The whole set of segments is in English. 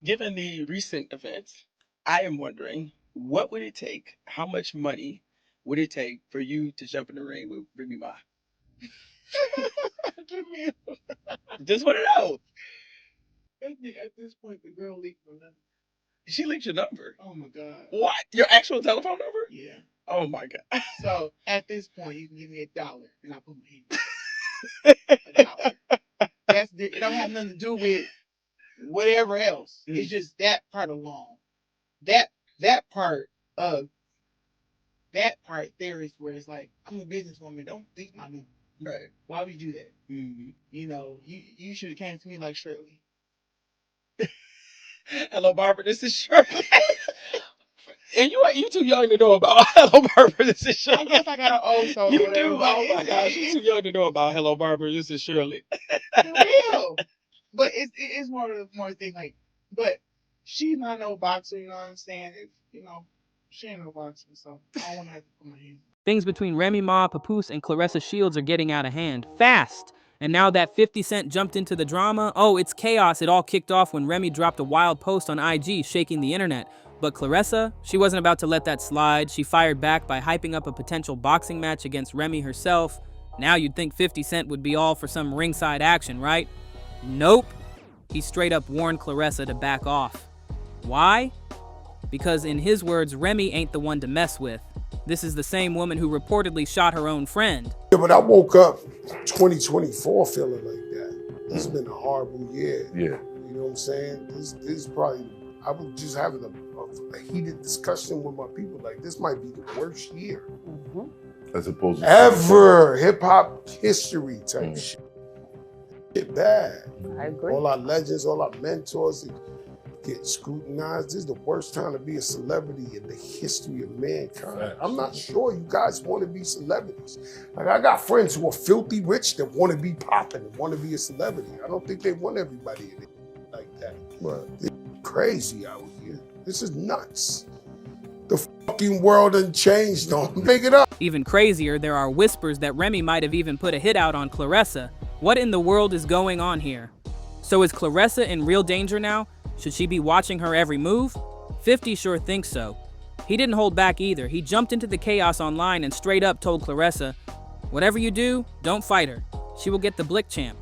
Given the recent events, I am wondering what would it take? How much money would it take for you to jump in the ring with Remy Ma? Just want to know. At this point, the girl leaked my number. She leaked your number. Oh my god. What? Your actual telephone number? Yeah. Oh my god. So at this point, you can give me $1 and I put my hand. $1. It don't have nothing to do with whatever else. It's just that part alone. That that part of that part there is where it's like, I'm a businesswoman. Don't think my number. Right. Why would you do that? Mm-hmm. You should have came to me like Shirley. Hello, Barbara. This is Shirley. And you too young to know about Hello, Barbara. This is I Shirley. guess I got an old soul. You do. Oh my gosh, you too young to know about Hello, Barbara. This is Shirley. For real. But it's more thing like, but she's not no boxer. You know what I'm saying? She ain't no boxer, so I don't want to have to put my hands. Things between Remy Ma, Papoose, and Claressa Shields are getting out of hand, fast. And now that 50 Cent jumped into the drama, oh, it's chaos. It all kicked off when Remy dropped a wild post on IG, shaking the internet. But Claressa, she wasn't about to let that slide. She fired back by hyping up a potential boxing match against Remy herself. Now you'd think 50 Cent would be all for some ringside action, right? Nope. He straight up warned Claressa to back off. Why? Because in his words, Remy ain't the one to mess with. This is the same woman who reportedly shot her own friend. Yeah, but I woke up 2024 feeling like that. It's been a horrible year. Yeah. You know what I'm saying? This is probably, I was just having a heated discussion with my people. Like, this might be the worst year. As opposed to Ever. Hip-hop history type shit. Shit bad. I agree. All our legends, all our mentors get scrutinized. This is the worst time to be a celebrity in the history of mankind. Facts. I'm not sure you guys want to be celebrities. Like, I got friends who are filthy rich that want to be popping and want to be a celebrity. I don't think they want everybody in it like that. Right. It's crazy out here. This is nuts. The fucking world done changed, don't make it up. Even crazier, there are whispers that Remy might have even put a hit out on Claressa. What in the world is going on here? So is Claressa in real danger now? Should she be watching her every move? 50 sure thinks so. He didn't hold back either. He jumped into the chaos online and straight up told Claressa, whatever you do, don't fight her. She will get the Blick champ.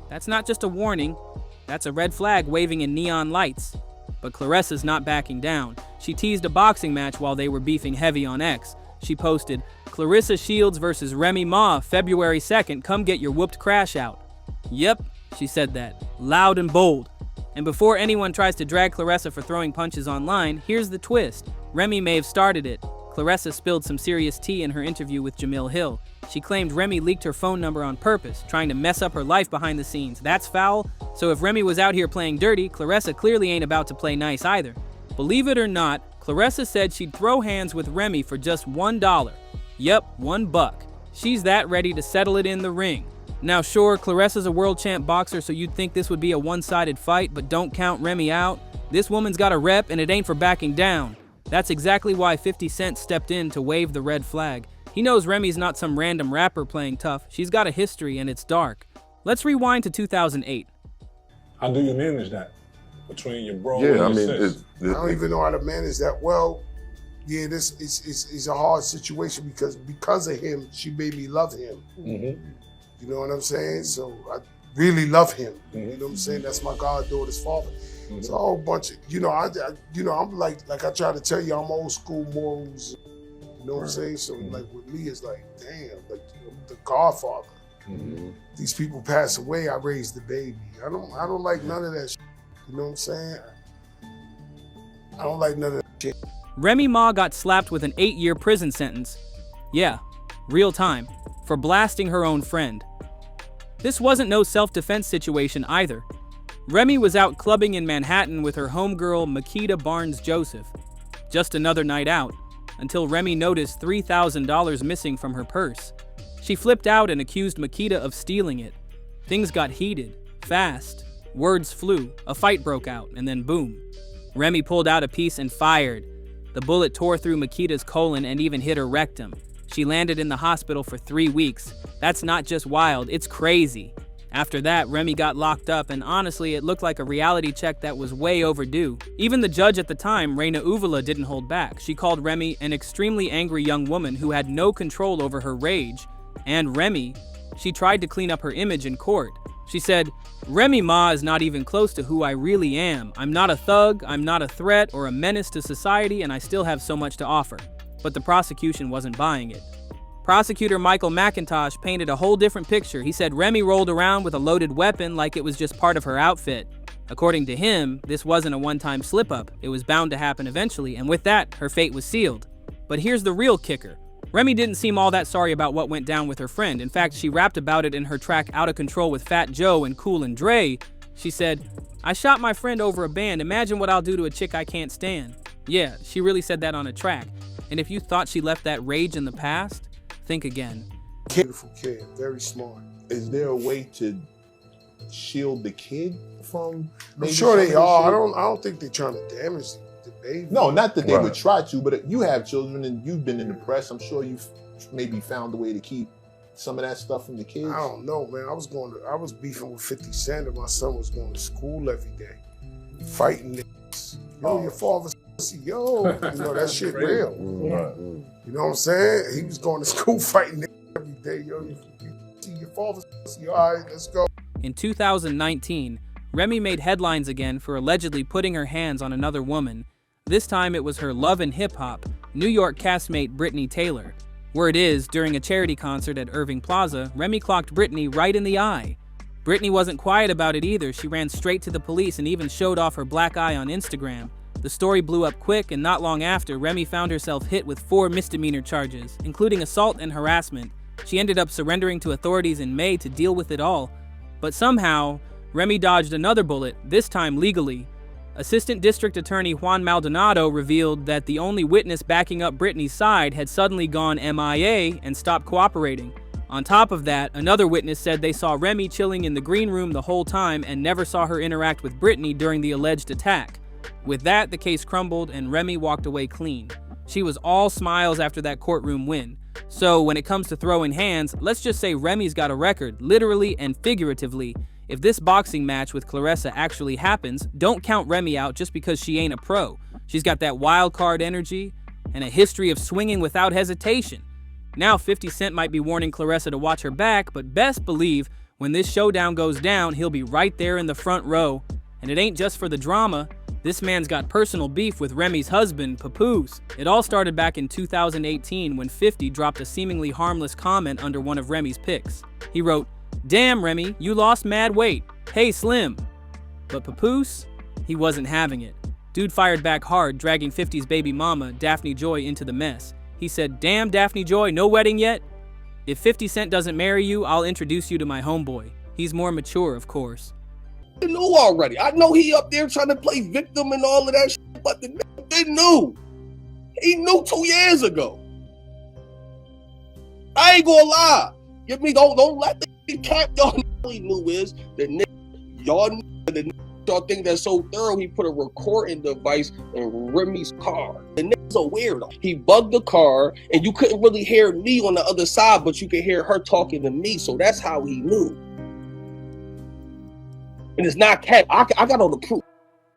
That's not just a warning. That's a red flag waving in neon lights. But Claressa's not backing down. She teased a boxing match while they were beefing heavy on X. She posted, Claressa Shields versus Remy Ma, February 2nd, come get your whooped crash out. Yep, she said that, loud and bold. And before anyone tries to drag Claressa for throwing punches online, here's the twist. Remy may have started it. Claressa spilled some serious tea in her interview with Jamil Hill. She claimed Remy leaked her phone number on purpose, trying to mess up her life behind the scenes. That's foul. So if Remy was out here playing dirty, Claressa clearly ain't about to play nice either. Believe it or not, Claressa said she'd throw hands with Remy for just $1. Yep, $1. She's that ready to settle it in the ring. Now sure, Claressa's a world champ boxer, so you'd think this would be a one-sided fight, but don't count Remy out. This woman's got a rep and it ain't for backing down. That's exactly why 50 Cent stepped in to wave the red flag. He knows Remy's not some random rapper playing tough. She's got a history and it's dark. Let's rewind to 2008. How do you manage that between your bro Yeah, I and mean, your sis? I don't even know how to manage that. Well, yeah, this is a hard situation because of him, she made me love him. You know what I'm saying? So I really love him. You know what I'm saying? That's my goddaughter's father. It's a whole bunch of, I'm like I try to tell you, I'm old school morals. You know what I'm saying? So like with me, it's like, damn, like I'm the godfather. These people pass away, I raised the baby. I don't like none of that shit. You know what I'm saying? I don't like none of that shit. Remy Ma got slapped with an 8-year prison sentence. Yeah, real time, for blasting her own friend. This wasn't no self-defense situation either. Remy was out clubbing in Manhattan with her homegirl Makita Barnes-Joseph. Just another night out, until Remy noticed $3,000 missing from her purse. She flipped out and accused Makita of stealing it. Things got heated, fast. Words flew, a fight broke out, and then boom. Remy pulled out a piece and fired. The bullet tore through Makita's colon and even hit her rectum. She landed in the hospital for 3 weeks. That's not just wild, it's crazy. After that, Remy got locked up, and honestly, it looked like a reality check that was way overdue. Even the judge at the time, Reina Uvula, didn't hold back. She called Remy an extremely angry young woman who had no control over her rage. And Remy, she tried to clean up her image in court. She said, "Remy Ma is not even close to who I really am. I'm not a thug, I'm not a threat or a menace to society, and I still have so much to offer." But the prosecution wasn't buying it. Prosecutor Michael McIntosh painted a whole different picture. He said Remy rolled around with a loaded weapon like it was just part of her outfit. According to him, this wasn't a one-time slip-up. It was bound to happen eventually, and with that, her fate was sealed. But here's the real kicker. Remy didn't seem all that sorry about what went down with her friend. In fact, she rapped about it in her track Out of Control with Fat Joe and Cool and Dre. She said, "I shot my friend over a band. Imagine what I'll do to a chick I can't stand." Yeah, she really said that on a track. And if you thought she left that rage in the past, think again. Beautiful kid, very smart. Is there a way to shield the kid from? I'm sure they are. I don't think they're trying to damage the baby. No, not that they Right. would try to, but you have children and you've been in the press. I'm sure you've maybe found a way to keep some of that stuff from the kids. I don't know, man. I was beefing with 50 Cent, and my son was going to school every day, fighting niggas. Yo, your father's pussy, yo. You know, that shit real. Right. You know what I'm saying? He was going to school fighting niggas every day. Yo, you see your father's pussy. All right, let's go. In 2019, Remy made headlines again for allegedly putting her hands on another woman. This time it was her Love and Hip Hop, New York castmate Brittany Taylor. Word is, during a charity concert at Irving Plaza, Remy clocked Brittany right in the eye. Brittany wasn't quiet about it either. She ran straight to the police and even showed off her black eye on Instagram. The story blew up quick, and not long after, Remy found herself hit with 4 misdemeanor charges, including assault and harassment. She ended up surrendering to authorities in May to deal with it all. But somehow, Remy dodged another bullet, this time legally. Assistant District Attorney Juan Maldonado revealed that the only witness backing up Brittany's side had suddenly gone MIA and stopped cooperating. On top of that, another witness said they saw Remy chilling in the green room the whole time and never saw her interact with Brittany during the alleged attack. With that, the case crumbled and Remy walked away clean. She was all smiles after that courtroom win. So when it comes to throwing hands, let's just say Remy's got a record, literally and figuratively. If this boxing match with Claressa actually happens, don't count Remy out just because she ain't a pro. She's got that wild card energy and a history of swinging without hesitation. Now 50 Cent might be warning Claressa to watch her back, but best believe when this showdown goes down, he'll be right there in the front row. And it ain't just for the drama. This man's got personal beef with Remy's husband, Papoose. It all started back in 2018 when 50 dropped a seemingly harmless comment under one of Remy's pics. He wrote, "Damn, Remy, you lost mad weight. Hey, Slim." But Papoose, he wasn't having it. Dude fired back hard, dragging 50's baby mama, Daphne Joy, into the mess. He said, "Damn, Daphne Joy, no wedding yet? If 50 Cent doesn't marry you, I'll introduce you to my homeboy. He's more mature, of course." They knew already. I know he up there trying to play victim and all of that shit, but they knew. He knew 2 years ago. I ain't gonna lie. Give me don't let the cap y'all really knew is the nigga y'all knew the nigga y'all think that's so thorough. He put a recording device in Remy's car. The nigga's a weirdo. He bugged the car, and you couldn't really hear me on the other side, but you could hear her talking to me. So that's how he knew. And it's not cap. I got all the proof.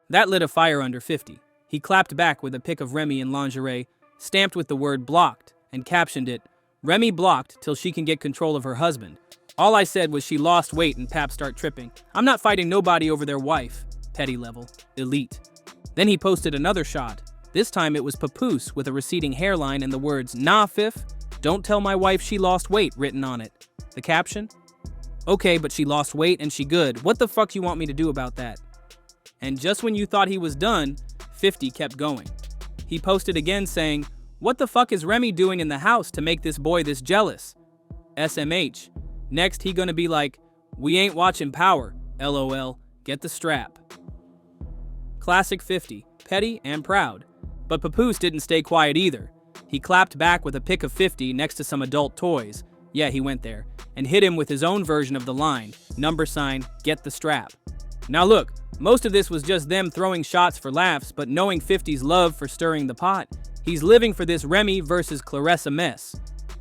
That lit a fire under 50. He clapped back with a pic of Remy in lingerie, stamped with the word blocked, and captioned it, "Remy blocked till she can get control of her husband. All I said was she lost weight and Pap start tripping. I'm not fighting nobody over their wife." Petty level. Elite. Then he posted another shot. This time it was Papoose with a receding hairline and the words, "Nah, Fif, don't tell my wife she lost weight" written on it. The caption? "Okay, but she lost weight and she good. What the fuck you want me to do about that?" And just when you thought he was done, 50 kept going. He posted again saying, "What the fuck is Remy doing in the house to make this boy this jealous? SMH. Next he gonna be like, 'We ain't watching Power. LOL. Get the strap.'" Classic 50, petty and proud. But Papoose didn't stay quiet either. He clapped back with a pic of 50 next to some adult toys. Yeah, he went there. And hit him with his own version of the line, $ get the strap. Now look, most of this was just them throwing shots for laughs, but knowing 50's love for stirring the pot, he's living for this Remy versus Claressa mess.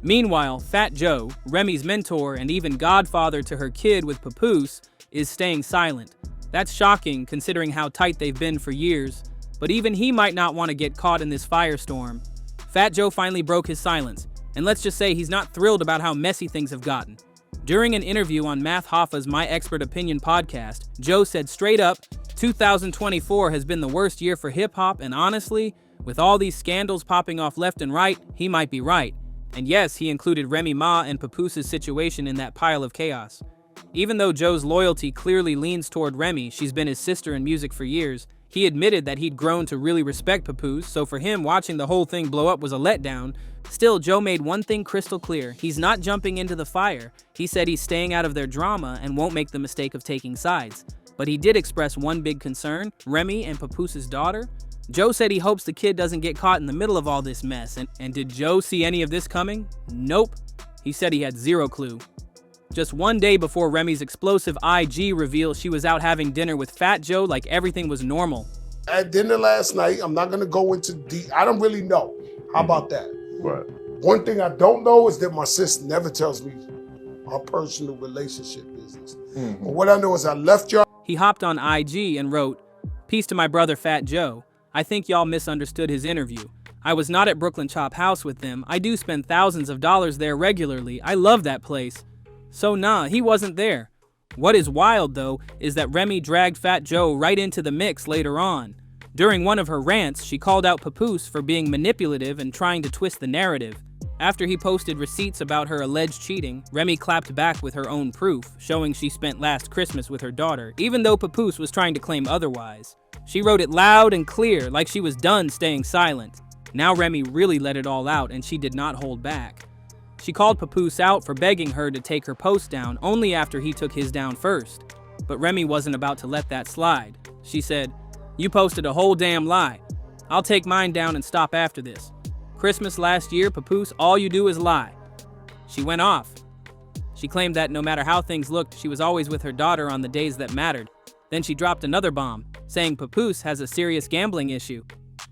Meanwhile, Fat Joe, Remy's mentor and even godfather to her kid with Papoose, is staying silent. That's shocking considering how tight they've been for years, but even he might not want to get caught in this firestorm. Fat Joe finally broke his silence, and let's just say he's not thrilled about how messy things have gotten. During an interview on Math Hoffa's My Expert Opinion podcast, Joe said straight up, 2024 has been the worst year for hip-hop, and honestly, with all these scandals popping off left and right, he might be right. And yes, he included Remy Ma and Papoose's situation in that pile of chaos. Even though Joe's loyalty clearly leans toward Remy, she's been his sister in music for years, he admitted that he'd grown to really respect Papoose, so for him, watching the whole thing blow up was a letdown. Still, Joe made one thing crystal clear. He's not jumping into the fire. He said he's staying out of their drama and won't make the mistake of taking sides. But he did express one big concern, Remy and Papoose's daughter. Joe said he hopes the kid doesn't get caught in the middle of all this mess. And did Joe see any of this coming? Nope. He said he had zero clue. Just one day before Remy's explosive IG reveal, she was out having dinner with Fat Joe like everything was normal. At dinner last night, I'm not gonna go into I don't really know. How about that? Right. One thing I don't know is that my sister never tells me her personal relationship business. But what I know is I left y'all. He hopped on IG and wrote, "Peace to my brother Fat Joe. I think y'all misunderstood his interview. I was not at Brooklyn Chop House with them. I do spend thousands of dollars there regularly. I love that place. So nah, he wasn't there." What is wild though, is that Remy dragged Fat Joe right into the mix later on. During one of her rants, she called out Papoose for being manipulative and trying to twist the narrative. After he posted receipts about her alleged cheating, Remy clapped back with her own proof, showing she spent last Christmas with her daughter, even though Papoose was trying to claim otherwise. She wrote it loud and clear, like she was done staying silent. Now Remy really let it all out, and she did not hold back. She called Papoose out for begging her to take her post down only after he took his down first. But Remy wasn't about to let that slide. She said, "You posted a whole damn lie. I'll take mine down and stop after this. Christmas last year, Papoose, all you do is lie." She went off. She claimed that no matter how things looked, she was always with her daughter on the days that mattered. Then she dropped another bomb, saying Papoose has a serious gambling issue.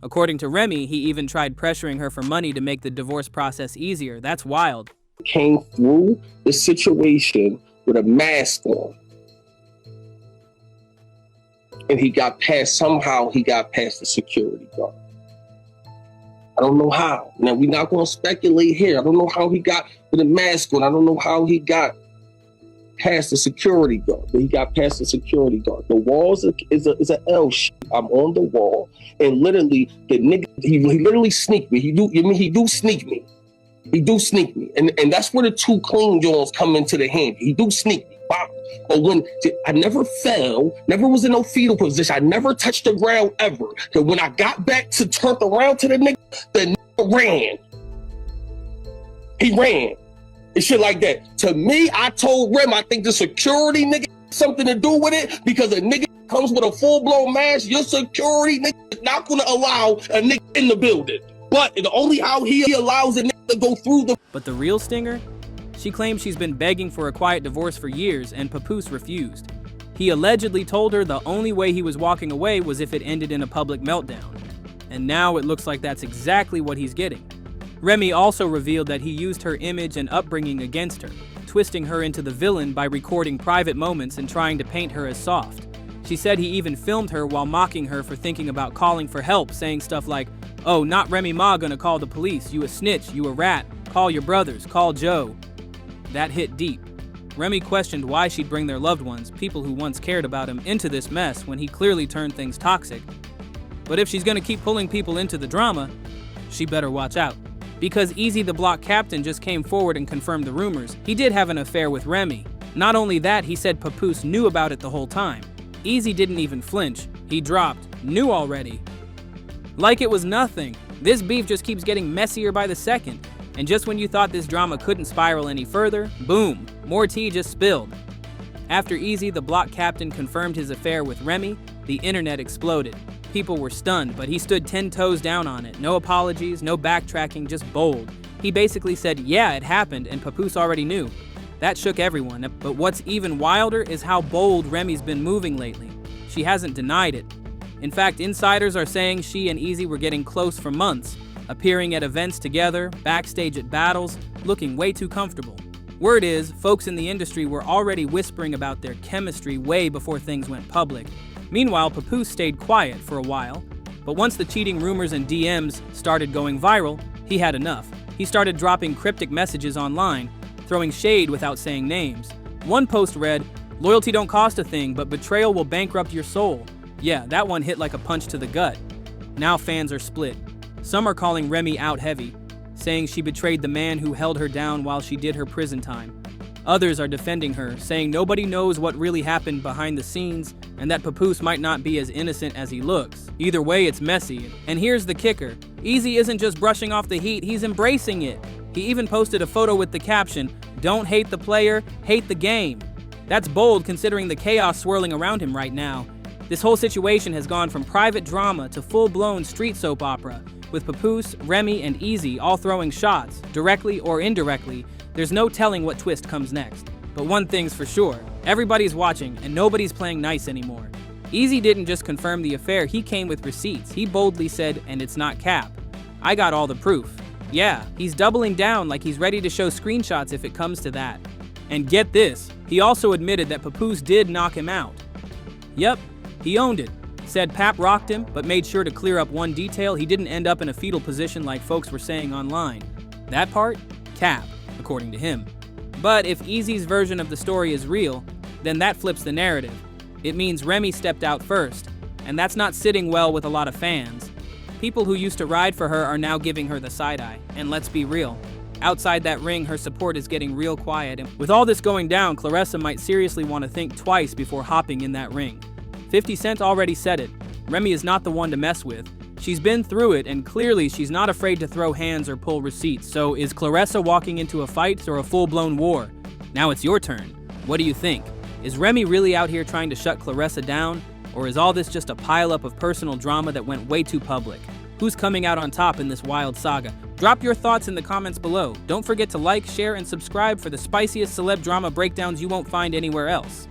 According to Remy, he even tried pressuring her for money to make the divorce process easier. That's wild. Came through the situation with a mask on. And somehow he got past the security guard. I don't know how. Now, we're not going to speculate here. I don't know how he got with a mask on. I don't know how he got past the security guard, but he got past the security guard. The wall is an L shape. I'm on the wall, and literally the nigga he literally sneaked me. He do sneak me. He do sneak me, and that's where the two clean Jones come into the hand. He do sneak me. Bop. But when I never fell, never was in no fetal position. I never touched the ground ever. So when I got back to turn around to the nigga ran. He ran. And shit like that. To me, I told Rem, I think the security nigga has something to do with it, because a nigga comes with a full-blown mask, your security nigga is not gonna allow a nigga in the building. But the only how he allows a nigga to go through the... But the real stinger? She claims she's been begging for a quiet divorce for years, and Papoose refused. He allegedly told her the only way he was walking away was if it ended in a public meltdown. And now it looks like that's exactly what he's getting. Remy also revealed that he used her image and upbringing against her, twisting her into the villain by recording private moments and trying to paint her as soft. She said he even filmed her while mocking her for thinking about calling for help, saying stuff like, "Oh, not Remy Ma gonna call the police, you a snitch, you a rat, call your brothers, call Joe." That hit deep. Remy questioned why she'd bring their loved ones, people who once cared about him, into this mess when he clearly turned things toxic. But if she's gonna keep pulling people into the drama, she better watch out. Because Easy the Block Captain just came forward and confirmed the rumors. He did have an affair with Remy. Not only that, he said Papoose knew about it the whole time. Easy didn't even flinch. He dropped, "Knew already." Like it was nothing. This beef just keeps getting messier by the second. And just when you thought this drama couldn't spiral any further, boom, more tea just spilled. After Easy the Block Captain confirmed his affair with Remy, the internet exploded. People were stunned, but he stood 10 toes down on it. No apologies, no backtracking, just bold. He basically said, yeah, it happened, and Papoose already knew. That shook everyone, but what's even wilder is how bold Remy's been moving lately. She hasn't denied it. In fact, insiders are saying she and Easy were getting close for months. appearing at events together, backstage at battles, looking way too comfortable. Word is, folks in the industry were already whispering about their chemistry way before things went public. Meanwhile, Papoose stayed quiet for a while, but once the cheating rumors and DMs started going viral, he had enough. He started dropping cryptic messages online, throwing shade without saying names. One post read, "Loyalty don't cost a thing, but betrayal will bankrupt your soul." Yeah, that one hit like a punch to the gut. Now fans are split. Some are calling Remy out heavy, saying she betrayed the man who held her down while she did her prison time. Others are defending her, saying nobody knows what really happened behind the scenes and that Papoose might not be as innocent as he looks. Either way, it's messy. And here's the kicker. Easy isn't just brushing off the heat, he's embracing it. He even posted a photo with the caption, "Don't hate the player, hate the game." That's bold considering the chaos swirling around him right now. This whole situation has gone from private drama to full-blown street soap opera, with Papoose, Remy, and Easy all throwing shots, directly or indirectly. There's no telling what twist comes next. But one thing's for sure, everybody's watching and nobody's playing nice anymore. Easy didn't just confirm the affair, he came with receipts. He boldly said, "And it's not cap. I got all the proof." Yeah, he's doubling down like he's ready to show screenshots if it comes to that. And get this, he also admitted that Papoose did knock him out. Yep, he owned it. Said Pap rocked him, but made sure to clear up one detail: he didn't end up in a fetal position like folks were saying online. That part? Cap, according to him. But if Easy's version of the story is real, then that flips the narrative. It means Remy stepped out first, and that's not sitting well with a lot of fans. People who used to ride for her are now giving her the side eye, and let's be real. Outside that ring, her support is getting real quiet, and with all this going down, Claressa might seriously want to think twice before hopping in that ring. 50 Cent already said it. Remy is not the one to mess with. She's been through it, and clearly she's not afraid to throw hands or pull receipts. So is Claressa walking into a fight or a full-blown war? Now it's your turn. What do you think? Is Remy really out here trying to shut Claressa down? Or is all this just a pileup of personal drama that went way too public? Who's coming out on top in this wild saga? Drop your thoughts in the comments below. Don't forget to like, share, and subscribe for the spiciest celeb drama breakdowns you won't find anywhere else.